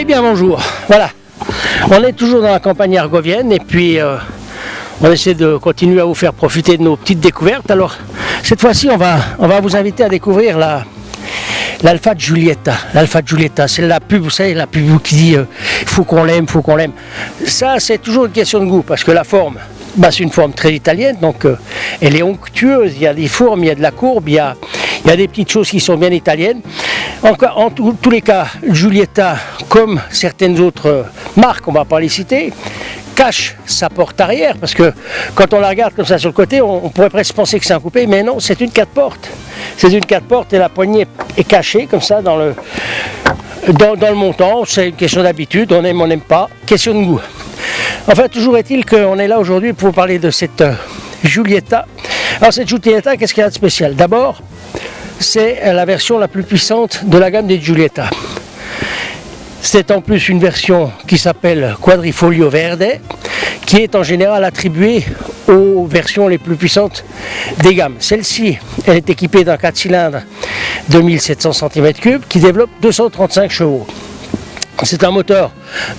Eh bien bonjour, voilà, on est toujours dans la campagne argovienne et puis on essaie de continuer à vous faire profiter de nos petites découvertes. Alors cette fois-ci on va vous inviter à découvrir l'Alpha Giulietta. L'Alpha Giulietta, c'est la pub, vous savez, la pub qui dit faut qu'on l'aime, faut qu'on l'aime. Ça c'est toujours une question de goût parce que la forme, c'est une forme très italienne, donc elle est onctueuse, il y a des formes, il y a de la courbe, il y a des petites choses qui sont bien italiennes. En tous les cas, Giulietta, comme certaines autres marques, on ne va pas les citer, cache sa porte arrière, parce que quand on la regarde comme ça sur le côté, on pourrait presque penser que c'est un coupé, mais non, c'est une 4 portes. C'est une 4 portes et la poignée est cachée comme ça dans le montant. C'est une question d'habitude, on aime, on n'aime pas, question de goût. Enfin, toujours est-il qu'on est là aujourd'hui pour vous parler de cette Giulietta. Alors cette Giulietta, qu'est-ce qu'il y a de spécial? D'abord, c'est la version la plus puissante de la gamme des Giulietta. C'est en plus une version qui s'appelle Quadrifoglio Verde, qui est en général attribuée aux versions les plus puissantes des gammes. Celle-ci, elle est équipée d'un 4 cylindres de 1700 cm3 qui développe 235 chevaux. C'est un moteur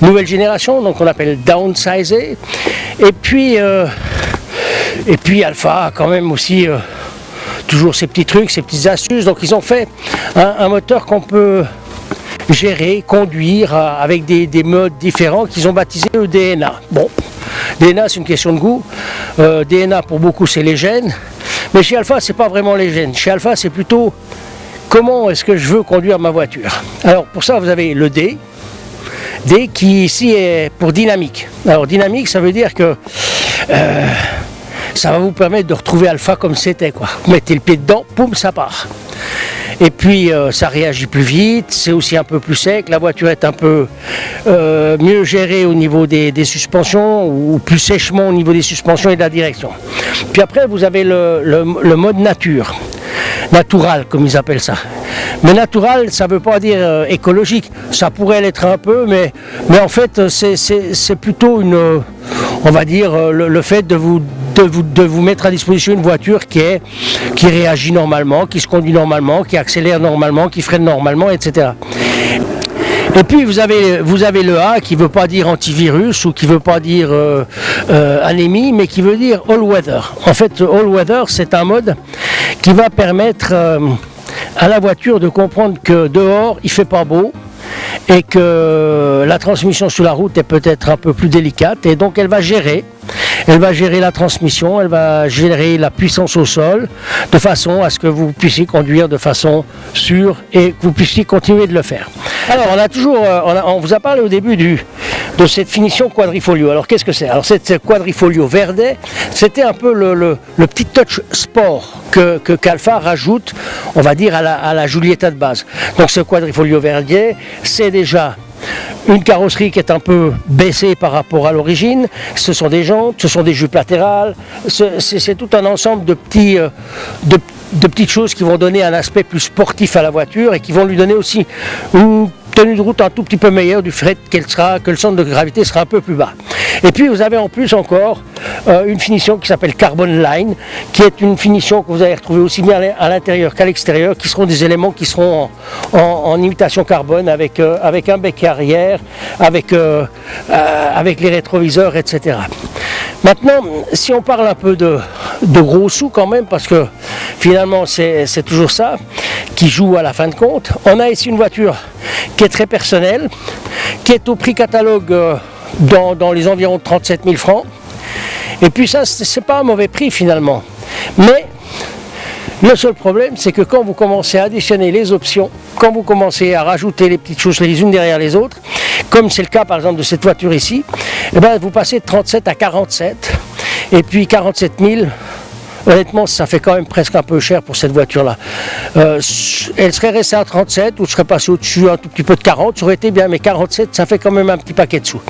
nouvelle génération, donc on appelle downsizé. Et puis Alpha a quand même aussi toujours ces petits trucs, ces petites astuces. Donc ils ont fait un moteur qu'on peut gérer, conduire avec des modes différents qu'ils ont baptisé DNA. Bon, DNA c'est une question de goût. DNA pour beaucoup c'est les gènes, mais chez Alpha c'est pas vraiment les gènes. Chez Alpha c'est plutôt comment est-ce que je veux conduire ma voiture. Alors pour ça vous avez le D qui ici est pour dynamique. Alors dynamique ça veut dire que ça va vous permettre de retrouver Alpha comme c'était, quoi. Vous mettez le pied dedans, poum, ça part. Et puis ça réagit plus vite, c'est aussi un peu plus sec, la voiture est un peu mieux gérée au niveau des suspensions, ou plus sèchement au niveau des suspensions et de la direction. Puis après vous avez le mode nature, natural comme ils appellent ça. Mais natural, ça ne veut pas dire écologique, ça pourrait l'être un peu, mais en fait c'est plutôt on va dire le fait de vous mettre à disposition une voiture qui réagit normalement, qui se conduit normalement, qui accélère normalement, qui freine normalement, etc. Et puis vous avez le A qui ne veut pas dire antivirus ou qui ne veut pas dire anémie, mais qui veut dire all weather. En fait, all weather, c'est un mode qui va permettre à la voiture de comprendre que dehors, il ne fait pas beau, et que la transmission sur la route est peut-être un peu plus délicate, et donc elle va gérer la transmission, elle va gérer la puissance au sol, de façon à ce que vous puissiez conduire de façon sûre et que vous puissiez continuer de le faire. Alors on vous a parlé au début de cette finition Quadrifoglio. Alors qu'est-ce que c'est? Alors cette Quadrifoglio Verde, c'était un peu le petit touch sport qu'Alpha rajoute, on va dire, à la Giulietta de base. Donc ce Quadrifoglio Verde, c'est déjà une carrosserie qui est un peu baissée par rapport à l'origine, ce sont des jantes, ce sont des jupes latérales, c'est tout un ensemble de petites choses qui vont donner un aspect plus sportif à la voiture et qui vont lui donner aussi une tenue de route un tout petit peu meilleure du fait que le centre de gravité sera un peu plus bas. Et puis vous avez en plus encore une finition qui s'appelle Carbon Line, qui est une finition que vous allez retrouver aussi bien à l'intérieur qu'à l'extérieur, qui seront des éléments qui seront en imitation carbone avec un bec arrière, avec les rétroviseurs, etc. Maintenant, si on parle un peu de gros sous quand même, parce que finalement c'est toujours ça qui joue à la fin de compte, on a ici une voiture qui est très personnelle, qui est au prix catalogue dans les environs de 37 000 francs. Et puis ça, c'est pas un mauvais prix finalement. Mais le seul problème, c'est que quand vous commencez à additionner les options, quand vous commencez à rajouter les petites choses les unes derrière les autres, comme c'est le cas par exemple de cette voiture ici, eh ben, vous passez de 37 à 47. Et puis 47 000, honnêtement, ça fait quand même presque un peu cher pour cette voiture-là. Elle serait restée à 37 ou je serais passé au-dessus un tout petit peu de 40, ça aurait été bien, mais 47, ça fait quand même un petit paquet de sous.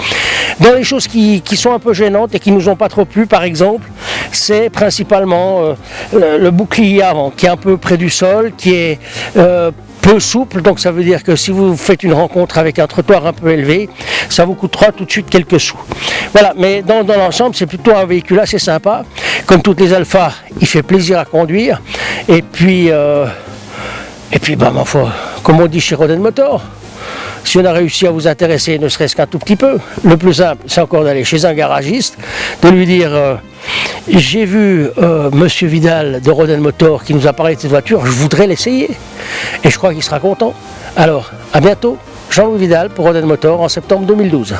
Dans les choses qui sont un peu gênantes et qui ne nous ont pas trop plu, par exemple, c'est principalement le bouclier avant, qui est un peu près du sol, qui est peu souple, donc ça veut dire que si vous faites une rencontre avec un trottoir un peu élevé, ça vous coûtera tout de suite quelques sous. Voilà, mais dans l'ensemble, c'est plutôt un véhicule assez sympa. Comme toutes les Alpha, il fait plaisir à conduire. Et puis, ma foi, comme on dit chez Roden Motor, Si on a réussi à vous intéresser, ne serait-ce qu'un tout petit peu, le plus simple, c'est encore d'aller chez un garagiste, de lui dire j'ai vu Monsieur Vidal de Rodin Motor qui nous a parlé de cette voiture, je voudrais l'essayer. Et je crois qu'il sera content. Alors, à bientôt, Jean-Louis Vidal pour Rodin Motor en septembre 2012.